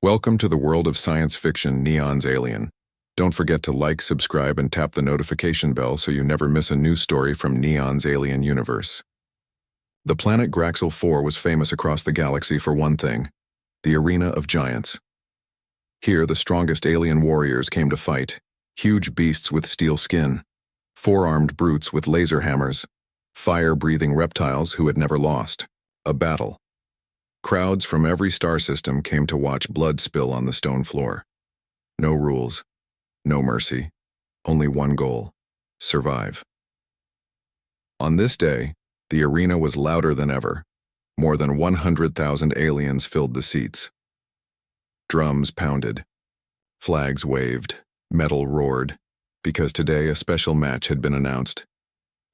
Welcome to the world of science fiction Neon's Alien. Don't forget to like, subscribe, and tap the notification bell so you never miss a new story from Neon's Alien universe. The planet Graxel 4 was famous across the galaxy for one thing: the Arena of Giants. Here, the strongest alien warriors came to fight, huge beasts with steel skin, four-armed brutes with laser hammers, fire-breathing reptiles who had never lost. A battle. Crowds from every star system came to watch blood spill on the stone floor. No rules, no mercy, only one goal: survive. On this day, the arena was louder than ever. More than 100,000 aliens filled the seats. Drums pounded, flags waved, metal roared, because today a special match had been announced.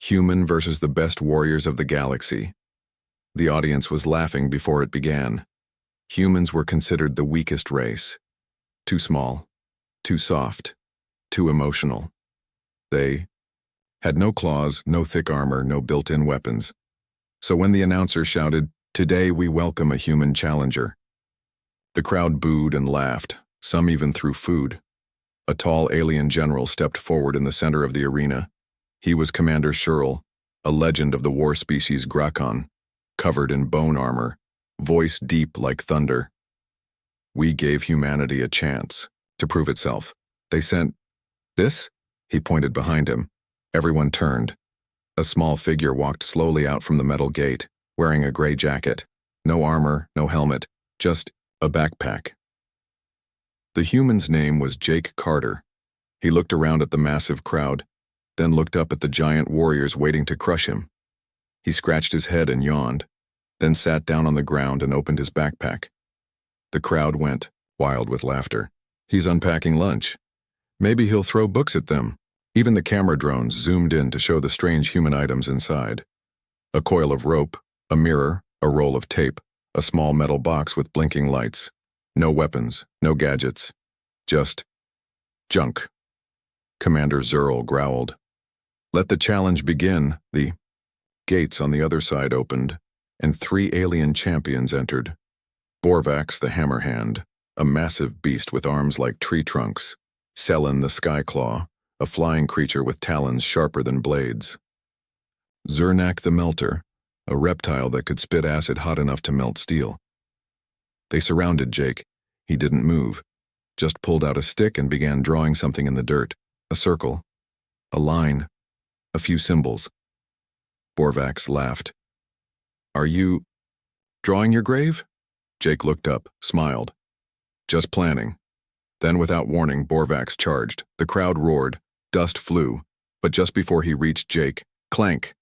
Human versus the best warriors of the galaxy. The audience was laughing before it began. Humans were considered the weakest race. Too small, too soft, too emotional. They had no claws, no thick armor, no built-in weapons. So when the announcer shouted, "Today we welcome a human challenger," the crowd booed and laughed, some even threw food. A tall alien general stepped forward in the center of the arena. He was Commander Shirl, a legend of the war species Grakon, covered in bone armor, voice deep like thunder. "We gave humanity a chance to prove itself. They sent this?" He pointed behind him. Everyone turned. A small figure walked slowly out from the metal gate, wearing a gray jacket. No armor, no helmet, just a backpack. The human's name was Jake Carter. He looked around at the massive crowd, then looked up at the giant warriors waiting to crush him. He scratched his head and yawned, then sat down on the ground and opened his backpack. The crowd went wild with laughter. He's unpacking lunch. Maybe he'll throw books at them. Even the camera drones zoomed in to show the strange human items inside. A coil of rope, a mirror, a roll of tape, a small metal box with blinking lights. No weapons, no gadgets, just junk. Commander Zerl growled. "Let the challenge begin." The gates on the other side opened, and 3 alien champions entered. Borvax the Hammerhand, a massive beast with arms like tree trunks. Selen the Skyclaw, a flying creature with talons sharper than blades. Zernak the Melter, a reptile that could spit acid hot enough to melt steel. They surrounded Jake. He didn't move, just pulled out a stick and began drawing something in the dirt. A circle, a line, a few symbols. Borvax laughed. "Are you drawing your grave?" Jake looked up, smiled. "Just planning." Then, without warning, Borvax charged. The crowd roared. Dust flew. But just before he reached Jake, clank!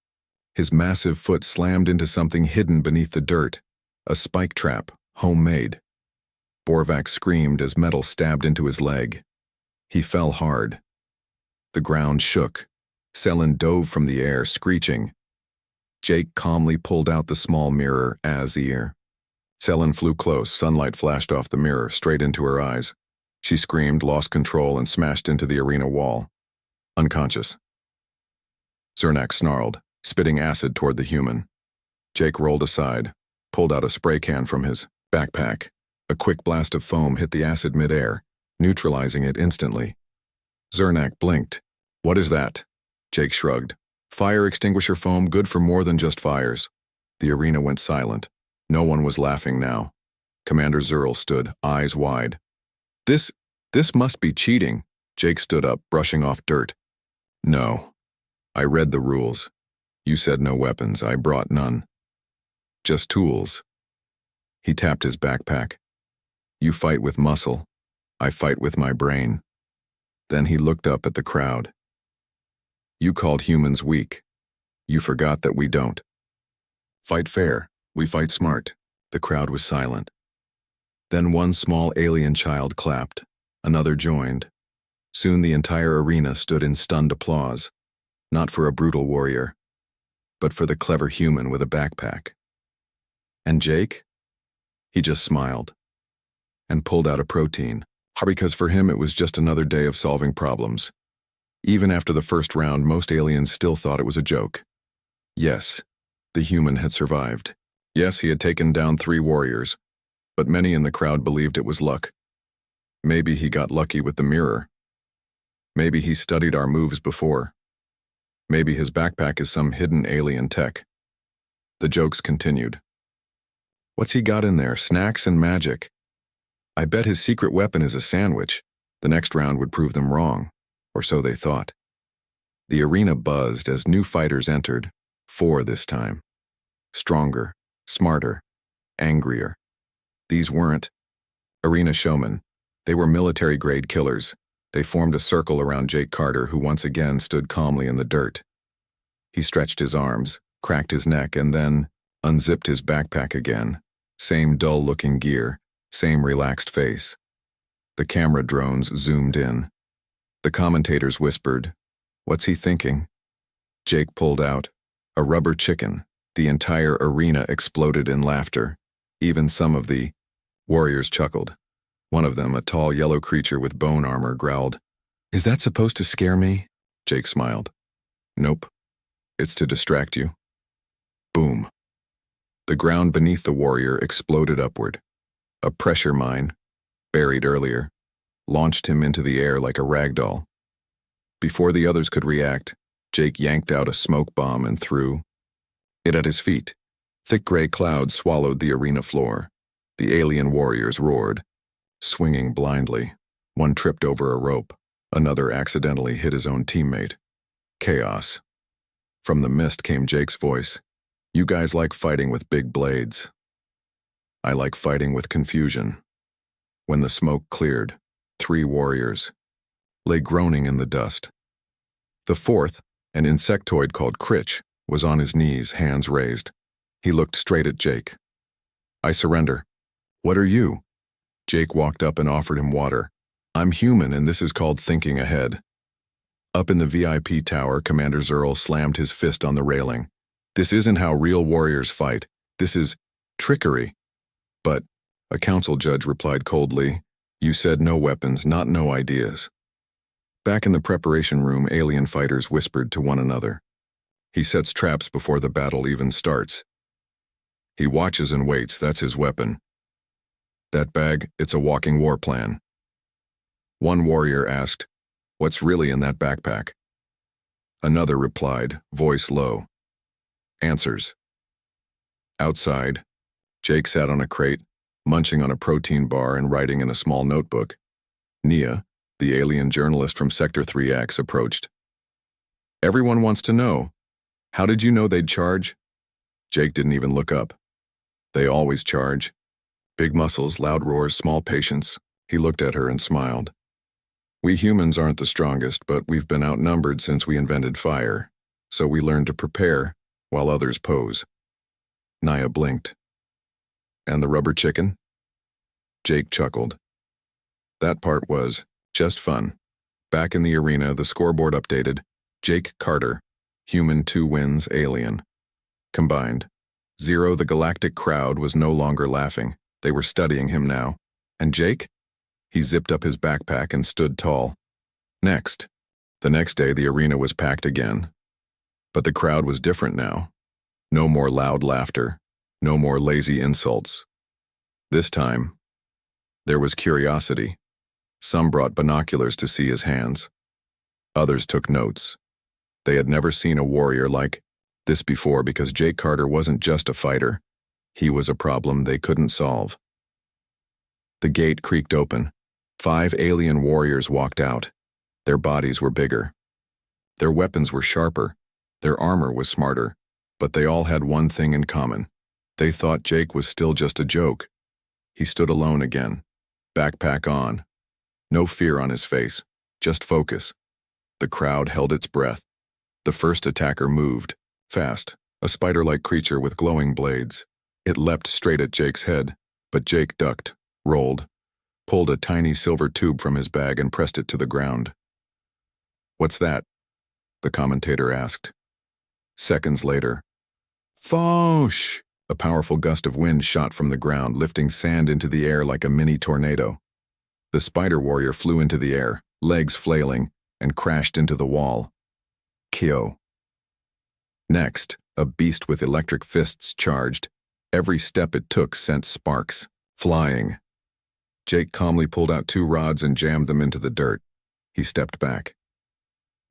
His massive foot slammed into something hidden beneath the dirt. A spike trap, homemade. Borvax screamed as metal stabbed into his leg. He fell hard. The ground shook. Selen dove from the air, screeching. Jake calmly pulled out the small mirror, ear. Selen flew close. Sunlight flashed off the mirror, straight into her eyes. She screamed, lost control, and smashed into the arena wall. Unconscious. Zernak snarled, spitting acid toward the human. Jake rolled aside, pulled out a spray can from his backpack. A quick blast of foam hit the acid midair, neutralizing it instantly. Zernak blinked. "What is that?" Jake shrugged. "Fire extinguisher foam, good for more than just fires." The arena went silent. No one was laughing now. Commander Zerl stood, eyes wide. This must be cheating." Jake stood up, brushing off dirt. "No. I read the rules. You said no weapons. I brought none. Just tools." He tapped his backpack. "You fight with muscle. I fight with my brain." Then he looked up at the crowd. "You called humans weak. You forgot that we don't. Fight fair. We fight smart." The crowd was silent. Then one small alien child clapped. Another joined. Soon the entire arena stood in stunned applause, not for a brutal warrior, but for the clever human with a backpack. And Jake? He just smiled and pulled out a protein, because for him it was just another day of solving problems. Even after the first round, most aliens still thought it was a joke. Yes, the human had survived. Yes, he had taken down 3 warriors, but many in the crowd believed it was luck. Maybe he got lucky with the mirror. Maybe he studied our moves before. Maybe his backpack is some hidden alien tech. The jokes continued. What's he got in there? Snacks and magic. I bet his secret weapon is a sandwich. The next round would prove them wrong, or so they thought. The arena buzzed as new fighters entered, 4 this time. Stronger, smarter, angrier. These weren't arena showmen. They were military-grade killers. They formed a circle around Jake Carter, who once again stood calmly in the dirt. He stretched his arms, cracked his neck, and then unzipped his backpack again. Same dull-looking gear, same relaxed face. The camera drones zoomed in. The commentators whispered, "What's he thinking?" Jake pulled out a rubber chicken. The entire arena exploded in laughter. Even some of the warriors chuckled. One of them, a tall yellow creature with bone armor, growled, "Is that supposed to scare me?" Jake smiled. "Nope. It's to distract you." Boom. The ground beneath the warrior exploded upward. A pressure mine, buried earlier, launched him into the air like a ragdoll. Before the others could react, Jake yanked out a smoke bomb and threw it at his feet. Thick gray clouds swallowed the arena floor. The alien warriors roared, swinging blindly. One tripped over a rope. Another accidentally hit his own teammate. Chaos. From the mist came Jake's voice. "You guys like fighting with big blades. I like fighting with confusion." When the smoke cleared, 3 warriors lay groaning in the dust. The 4th, an insectoid called Critch, was on his knees, hands raised. He looked straight at Jake. "I surrender." "What are you?" Jake walked up and offered him water. "I'm human, and this is called thinking ahead." Up in the VIP tower, Commander Zerl slammed his fist on the railing. "This isn't how real warriors fight. This is trickery." "But," a council judge replied coldly, "you said no weapons, not no ideas." Back in the preparation room, alien fighters whispered to one another. "He sets traps before the battle even starts. He watches and waits, that's his weapon. That bag, it's a walking war plan." One warrior asked, "What's really in that backpack?" Another replied, voice low, "Answers." Outside, Jake sat on a crate, munching on a protein bar and writing in a small notebook. Nia, the alien journalist from Sector 3X, approached. "Everyone wants to know. How did you know they'd charge?" Jake didn't even look up. "They always charge. Big muscles, loud roars, small patience." He looked at her and smiled. "We humans aren't the strongest, but we've been outnumbered since we invented fire, so we learn to prepare while others pose." Nia blinked. "And the rubber chicken?" Jake chuckled. "That part was just fun." Back in the arena, the scoreboard updated. Jake Carter, human 2 wins, alien. Combined. 0. The galactic crowd was no longer laughing. They were studying him now. And Jake? He zipped up his backpack and stood tall. Next. The next day, the arena was packed again. But the crowd was different now. No more loud laughter. No more lazy insults. This time, there was curiosity. Some brought binoculars to see his hands. Others took notes. They had never seen a warrior like this before because Jake Carter wasn't just a fighter. He was a problem they couldn't solve. The gate creaked open. 5 alien warriors walked out. Their bodies were bigger. Their weapons were sharper. Their armor was smarter. But they all had one thing in common. They thought Jake was still just a joke. He stood alone again, backpack on. No fear on his face, just focus. The crowd held its breath. The first attacker moved, fast, a spider-like creature with glowing blades. It leapt straight at Jake's head, but Jake ducked, rolled, pulled a tiny silver tube from his bag and pressed it to the ground. "What's that?" the commentator asked. Seconds later, "Foosh!" A powerful gust of wind shot from the ground, lifting sand into the air like a mini tornado. The spider warrior flew into the air, legs flailing, and crashed into the wall. Kyo. Next, a beast with electric fists charged. Every step it took sent sparks. Flying. Jake calmly pulled out 2 rods and jammed them into the dirt. He stepped back.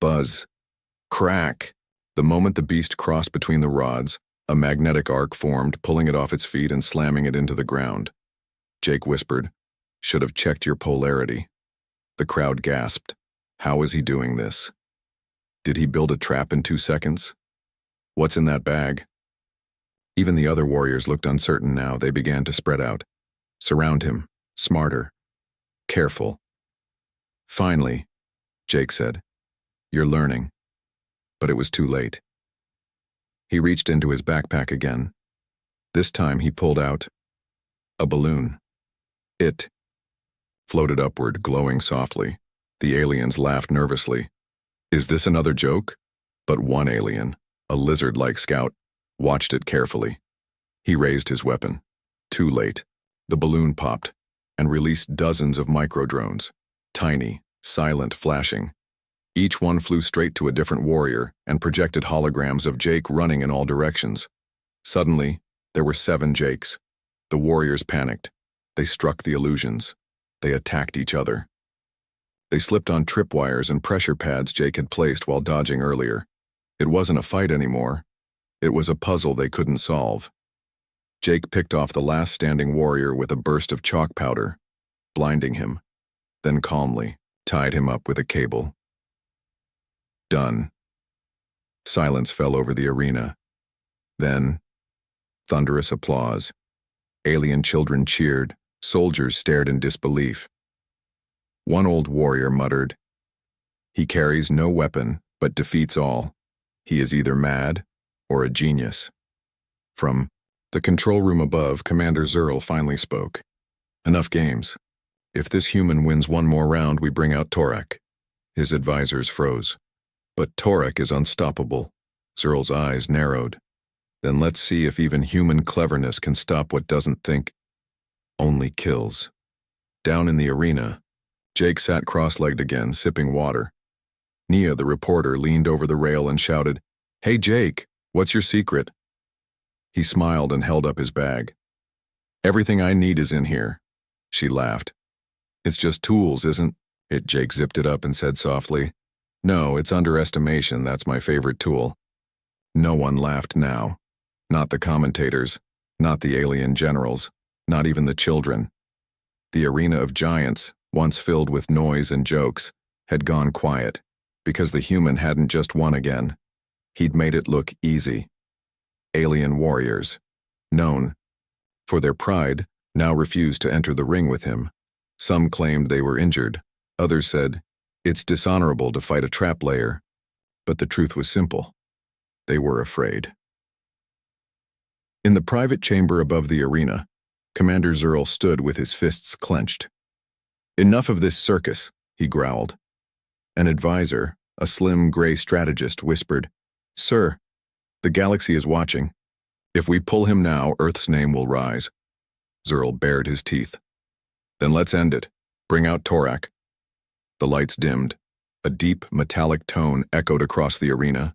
Buzz. Crack. The moment the beast crossed between the rods, a magnetic arc formed, pulling it off its feet and slamming it into the ground. Jake whispered, "Should have checked your polarity." The crowd gasped. How is he doing this? Did he build a trap in 2 seconds? What's in that bag? Even the other warriors looked uncertain now. They began to spread out. Surround him. Smarter. Careful. Finally, Jake said, "You're learning." But it was too late. He reached into his backpack again. This time he pulled out a balloon. It floated upward, glowing softly. The aliens laughed nervously. Is this another joke? But one alien, a lizard-like scout, watched it carefully. He raised his weapon. Too late. The balloon popped and released dozens of microdrones, tiny, silent, flashing. Each one flew straight to a different warrior and projected holograms of Jake running in all directions. Suddenly, there were 7 Jakes. The warriors panicked. They struck the illusions. They attacked each other. They slipped on tripwires and pressure pads Jake had placed while dodging earlier. It wasn't a fight anymore. It was a puzzle they couldn't solve. Jake picked off the last standing warrior with a burst of chalk powder, blinding him, then calmly tied him up with a cable. Done. Silence fell over the arena. Then, thunderous applause. Alien children cheered. Soldiers stared in disbelief. One old warrior muttered, "He carries no weapon, but defeats all. He is either mad or a genius." From the control room above, Commander Zurl finally spoke. "Enough games. If this human wins one more round, we bring out Torak." His advisors froze. "But Torak is unstoppable." Zurl's eyes narrowed. "Then let's see if even human cleverness can stop what doesn't think, only kills." Down in the arena, Jake sat cross-legged again, sipping water. Nia, the reporter, leaned over the rail and shouted, "Hey Jake, what's your secret?" He smiled and held up his bag. "Everything I need is in here." She laughed. "It's just tools, isn't it?" Jake zipped it up and said softly, "No, it's underestimation. That's my favorite tool." No one laughed now. Not the commentators, not the alien generals, not even the children. The arena of giants, once filled with noise and jokes, had gone quiet, because the human hadn't just won again. He'd made it look easy. Alien warriors, known for their pride, now refused to enter the ring with him. Some claimed they were injured. Others said, "It's dishonorable to fight a trap layer." But the truth was simple. They were afraid. In the private chamber above the arena, Commander Zurl stood with his fists clenched. "Enough of this circus," he growled. An advisor, a slim gray strategist, whispered, "Sir, the galaxy is watching. If we pull him now, Earth's name will rise." Zurl bared his teeth. "Then let's end it. Bring out Torak." The lights dimmed. A deep, metallic tone echoed across the arena.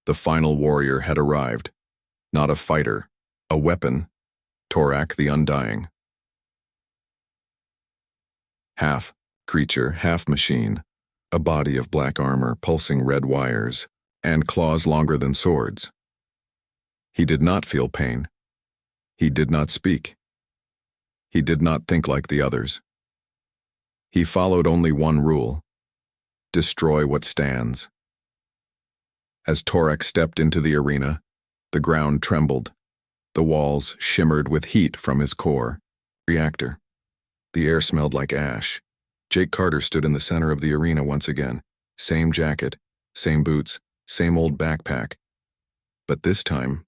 The final warrior had arrived. Not a fighter, a weapon. Torak the Undying. Half creature, half machine. A body of black armor, pulsing red wires, and claws longer than swords. He did not feel pain. He did not speak. He did not think like the others. He followed only one rule: destroy what stands. As Torak stepped into the arena, the ground trembled. The walls shimmered with heat from his core reactor. The air smelled like ash. Jake Carter stood in the center of the arena once again. Same jacket, same boots, same old backpack. But this time,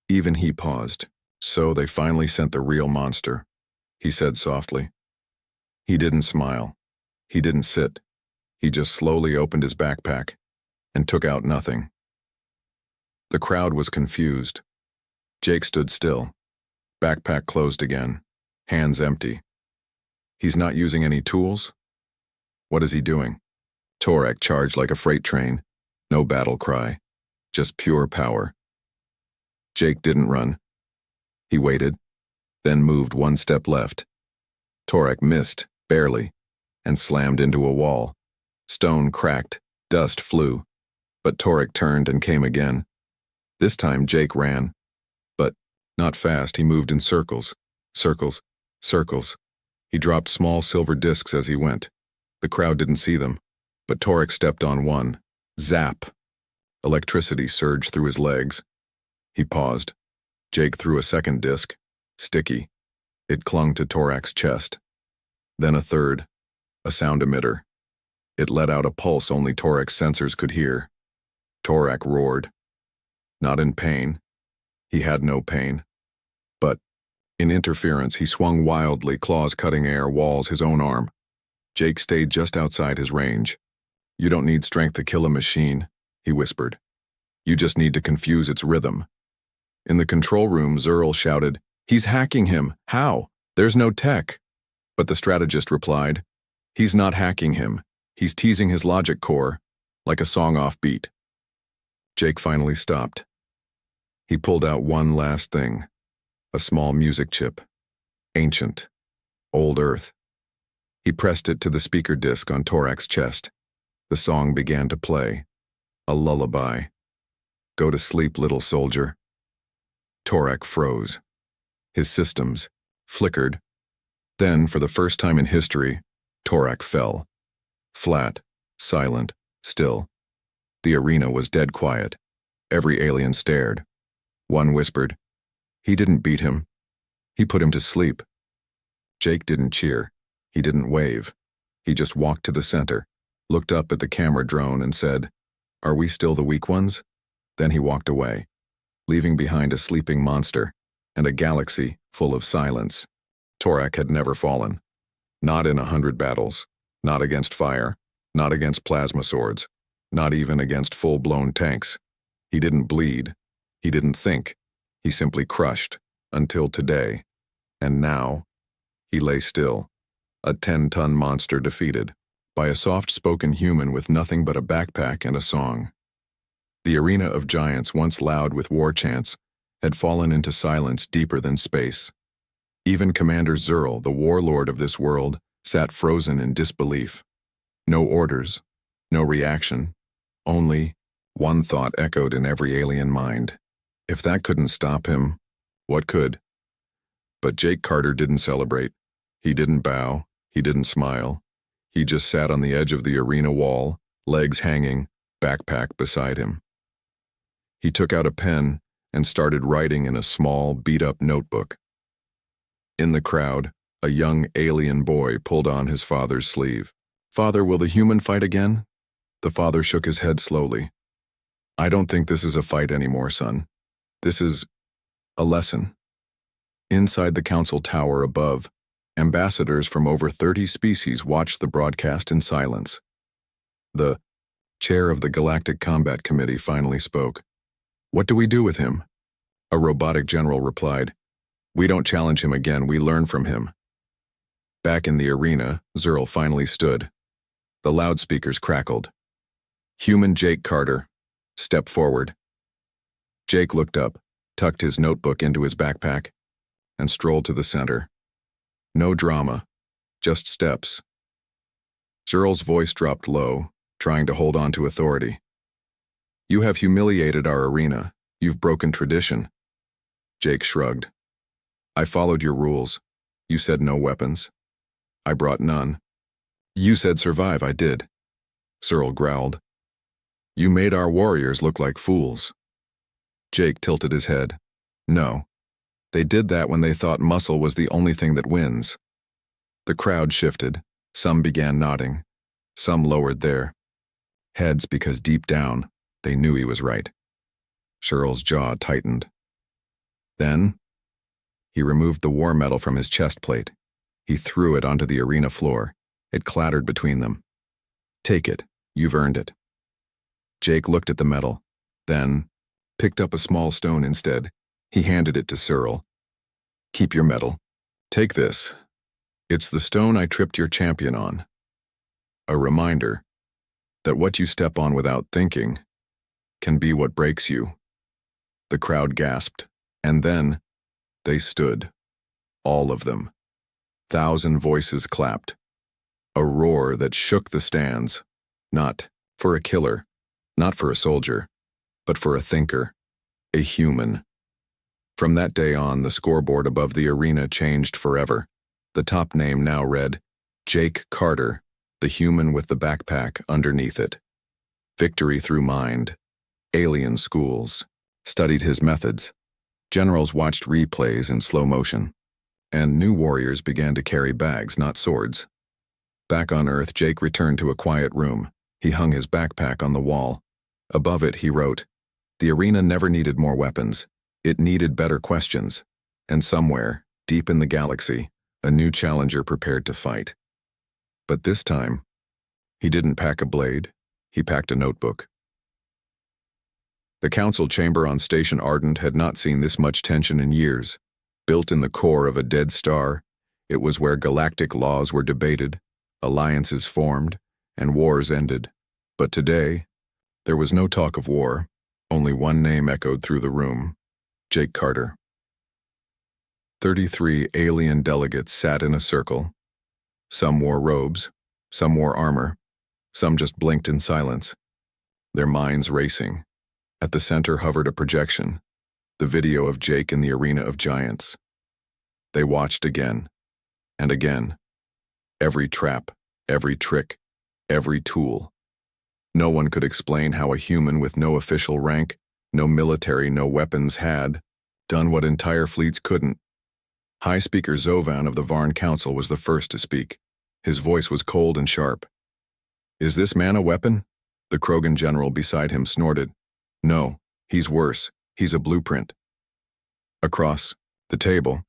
even he paused. "So they finally sent the real monster," he said softly. He didn't smile. He didn't sit. He just slowly opened his backpack and took out nothing. The crowd was confused. Jake stood still. Backpack closed again. Hands empty. He's not using any tools? What is he doing? Torak charged like a freight train. No battle cry. Just pure power. Jake didn't run. He waited. then moved one step left. Torak missed, barely, and slammed into a wall. Stone cracked, dust flew, but Torak turned and came again. This time Jake ran, but not fast. He moved in circles, circles, circles. He dropped small silver discs as he went. The crowd didn't see them, but Torak stepped on one. Zap! Electricity surged through his legs. He paused. Jake threw a second disc, sticky. It clung to Torak's chest. Then a third, a sound emitter. It let out a pulse only Torak's sensors could hear. Torak roared. Not in pain. He had no pain. But, in interference, he swung wildly, claws cutting air, walls his own arm. Jake stayed just outside his range. "You don't need strength to kill a machine," he whispered. "You just need to confuse its rhythm." In the control room, Zurl shouted, "He's hacking him! How? There's no tech." But the strategist replied, "He's not hacking him. He's teasing his logic core, like a song off beat." Jake finally stopped. He pulled out one last thing, a small music chip. Ancient. Old Earth. He pressed it to the speaker disc on Torak's chest. The song began to play. A lullaby. "Go to sleep, little soldier." Torak froze. His systems flickered. Then, for the first time in history, Torak fell. Flat, silent, still. The arena was dead quiet. Every alien stared. One whispered, "He didn't beat him. He put him to sleep." Jake didn't cheer. He didn't wave. He just walked to the center, looked up at the camera drone and said, "Are we still the weak ones?" Then he walked away, leaving behind a sleeping monster and a galaxy full of silence. Torak had never fallen. Not in 100 battles. Not against fire. Not against plasma swords. Not even against full-blown tanks. He didn't bleed. He didn't think. He simply crushed, until today. And now, he lay still, a 10-ton monster defeated by a soft-spoken human with nothing but a backpack and a song. The arena of giants, once loud with war chants, had fallen into silence deeper than space. Even Commander Zurl, the warlord of this world, sat frozen in disbelief. No orders, no reaction, only one thought echoed in every alien mind. If that couldn't stop him, what could? But Jake Carter didn't celebrate. He didn't bow. He didn't smile. He just sat on the edge of the arena wall, legs hanging, backpack beside him. He took out a pen and started writing in a small, beat-up notebook. In the crowd, a young alien boy pulled on his father's sleeve. "Father, will the human fight again?" The father shook his head slowly. "I don't think this is a fight anymore, son. This is a lesson." Inside the council tower above, ambassadors from over 30 species watched the broadcast in silence. The chair of the Galactic Combat Committee finally spoke. "What do we do with him?" A robotic general replied, "We don't challenge him again, we learn from him." Back in the arena, Zurl finally stood. The loudspeakers crackled. "Human Jake Carter, step forward." Jake looked up, tucked his notebook into his backpack, and strolled to the center. No drama, just steps. Zurl's voice dropped low, trying to hold on to authority. "You have humiliated our arena. You've broken tradition." Jake shrugged. "I followed your rules. You said no weapons. I brought none. You said survive, I did." Zurl growled. "You made our warriors look like fools." Jake tilted his head. "No. They did that when they thought muscle was the only thing that wins." The crowd shifted. Some began nodding. Some lowered their heads because deep down, they knew he was right. Zurl's jaw tightened. Then, he removed the war medal from his chest plate. He threw it onto the arena floor. It clattered between them. "Take it. You've earned it." Jake looked at the medal, then picked up a small stone instead. He handed it to Zurl. "Keep your medal. Take this. It's the stone I tripped your champion on. A reminder that what you step on without thinking can be what breaks you." The crowd gasped, and then they stood. All of them. 1,000 voices clapped. A roar that shook the stands. Not for a killer, not for a soldier, but for a thinker, a human. From that day on, the scoreboard above the arena changed forever. The top name now read, Jake Carter, the human with the backpack underneath it. Victory through mind. Alien schools. Studied his methods. Generals watched replays in slow motion. And new warriors began to carry bags, not swords. Back on Earth, Jake returned to a quiet room. He hung his backpack on the wall. Above it, he wrote, "The arena never needed more weapons. It needed better questions. And somewhere, deep in the galaxy, a new challenger prepared to fight." But this time, he didn't pack a blade. He packed a notebook. The council chamber on Station Ardent had not seen this much tension in years. Built in the core of a dead star, it was where galactic laws were debated, alliances formed, and wars ended. But today, there was no talk of war. Only one name echoed through the room: Jake Carter. 33 alien delegates sat in a circle. Some wore robes, some wore armor, some just blinked in silence, their minds racing. At the center hovered a projection, the video of Jake in the arena of giants. They watched again, and again. Every trap, every trick, every tool. No one could explain how a human with no official rank, no military, no weapons had done what entire fleets couldn't. High Speaker Zovan of the Varn Council was the first to speak. His voice was cold and sharp. "Is this man a weapon?" The Krogan general beside him snorted. "No, he's worse. He's a blueprint." Across the table,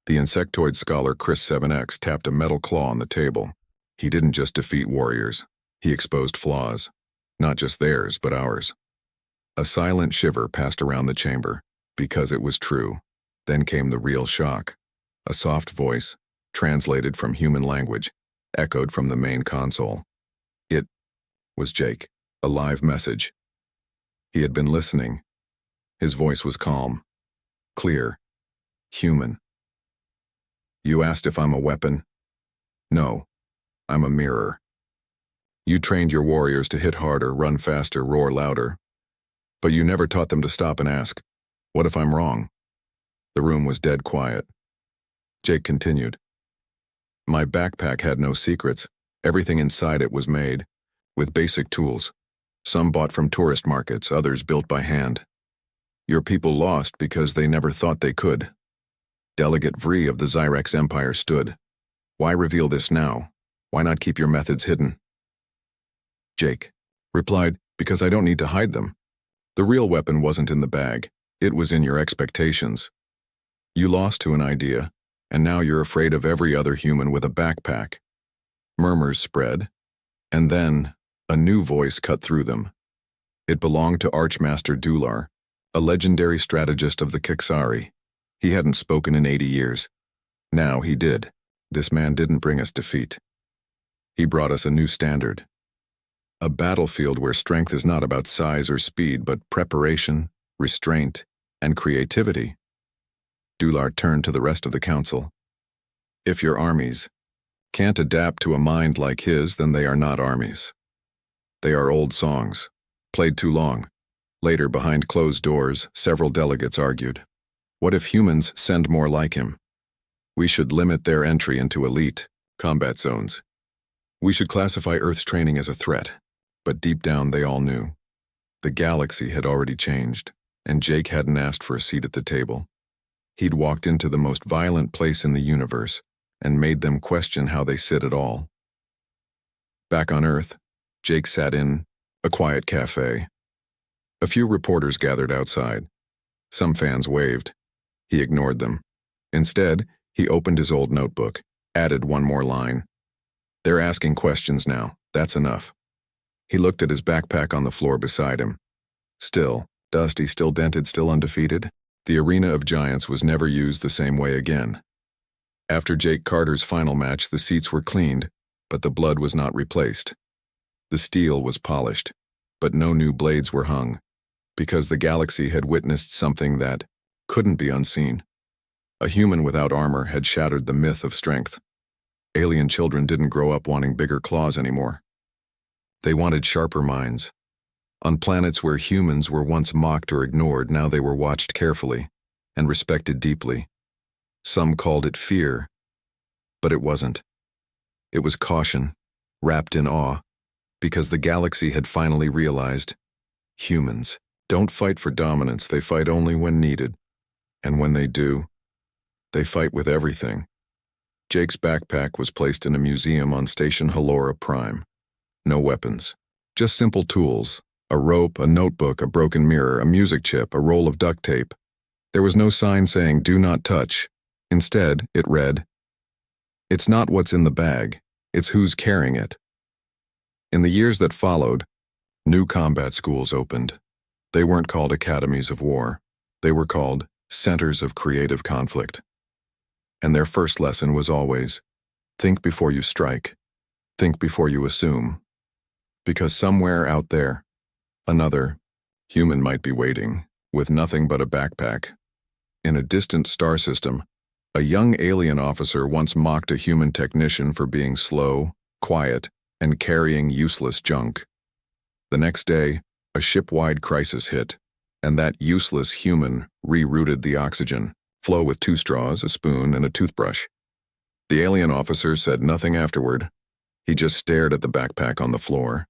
the insectoid scholar Chris 7X tapped a metal claw on the table. He didn't just defeat warriors. He exposed flaws. Not just theirs, but ours. A silent shiver passed around the chamber, because it was true. Then came the real shock. A soft voice, translated from human language, echoed from the main console. It was Jake, a live message. He had been listening. His voice was calm, clear, human. "You asked if I'm a weapon? No, I'm a mirror. You trained your warriors to hit harder, run faster, roar louder. But you never taught them to stop and ask, what if I'm wrong?" The room was dead quiet. Jake continued. "My backpack had no secrets. Everything inside it was made, with basic tools. Some bought from tourist markets, others built by hand. Your people lost because they never thought they could." Delegate Vree of the Zyrex Empire stood. "Why reveal this now? Why not keep your methods hidden?" Jake replied, "Because I don't need to hide them. The real weapon wasn't in the bag. It was in your expectations. You lost to an idea, and now you're afraid of every other human with a backpack." Murmurs spread, and then a new voice cut through them. It belonged to Archmaster Dular, a legendary strategist of the Kixari. He hadn't spoken in 80 years. Now he did. This man didn't bring us defeat. He brought us a new standard. A battlefield where strength is not about size or speed, but preparation, restraint, and creativity. Dular turned to the rest of the council. "If your armies can't adapt to a mind like his, then they are not armies. They are old songs, played too long." Later, behind closed doors, several delegates argued. What if humans send more like him? We should limit their entry into elite combat zones. We should classify Earth's training as a threat. But deep down they all knew. The galaxy had already changed, and Jake hadn't asked for a seat at the table. He'd walked into the most violent place in the universe and made them question how they sit at all. Back on Earth, Jake sat in a quiet cafe. A few reporters gathered outside. Some fans waved. He ignored them. Instead, he opened his old notebook, added one more line. "They're asking questions now. That's enough." He looked at his backpack on the floor beside him. Still dusty, still dented, still undefeated. The arena of giants was never used the same way again. After Jake Carter's final match, the seats were cleaned, but the blood was not replaced. The steel was polished, but no new blades were hung, because the galaxy had witnessed something that couldn't be unseen. A human without armor had shattered the myth of strength. Alien children didn't grow up wanting bigger claws anymore. They wanted sharper minds. On planets where humans were once mocked or ignored, now they were watched carefully and respected deeply. Some called it fear, but it wasn't. It was caution, wrapped in awe, because the galaxy had finally realized humans don't fight for dominance, they fight only when needed. And when they do, they fight with everything. Jake's backpack was placed in a museum on Station Halora Prime. No weapons, just simple tools, a rope, a notebook, a broken mirror, a music chip, a roll of duct tape. There was no sign saying, "Do not touch." Instead, it read, "It's not what's in the bag, it's who's carrying it." In the years that followed, new combat schools opened. They weren't called academies of war. They were called centers of creative conflict. And their first lesson was always, think before you strike, think before you assume. Because somewhere out there, another human might be waiting, with nothing but a backpack. In a distant star system, a young alien officer once mocked a human technician for being slow, quiet, and carrying useless junk. The next day, a ship-wide crisis hit, and that useless human rerouted the oxygen flow with 2 straws, a spoon, and a toothbrush. The alien officer said nothing afterward. He just stared at the backpack on the floor.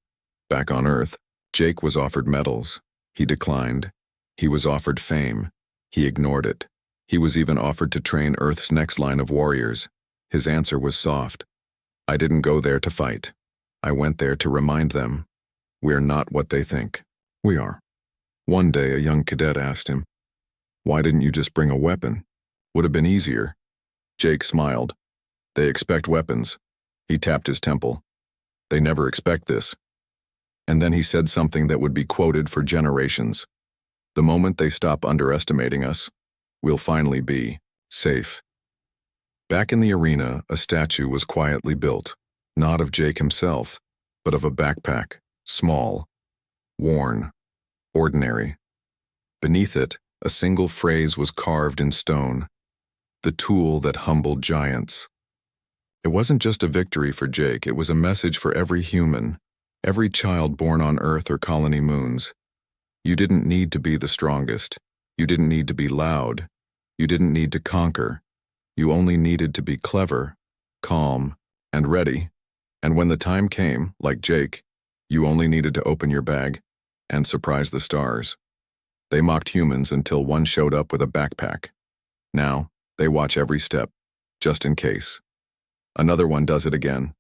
Back on Earth, Jake was offered medals. He declined. He was offered fame. He ignored it. He was even offered to train Earth's next line of warriors. His answer was soft. "I didn't go there to fight. I went there to remind them, we're not what they think we are." One day, a young cadet asked him, "Why didn't you just bring a weapon? Would have been easier." Jake smiled. "They expect weapons." He tapped his temple. "They never expect this." And then he said something that would be quoted for generations. "The moment they stop underestimating us, we'll finally be safe." Back in the arena, a statue was quietly built, not of Jake himself, but of a backpack, small, worn, ordinary. Beneath it, a single phrase was carved in stone, the tool that humbled giants. It wasn't just a victory for Jake, it was a message for every human, every child born on Earth or colony moons. You didn't need to be the strongest. You didn't need to be loud. You didn't need to conquer. You only needed to be clever, calm, and ready. And when the time came, like Jake, you only needed to open your bag and surprise the stars. They mocked humans until one showed up with a backpack. Now, they watch every step, just in case. Another one does it again,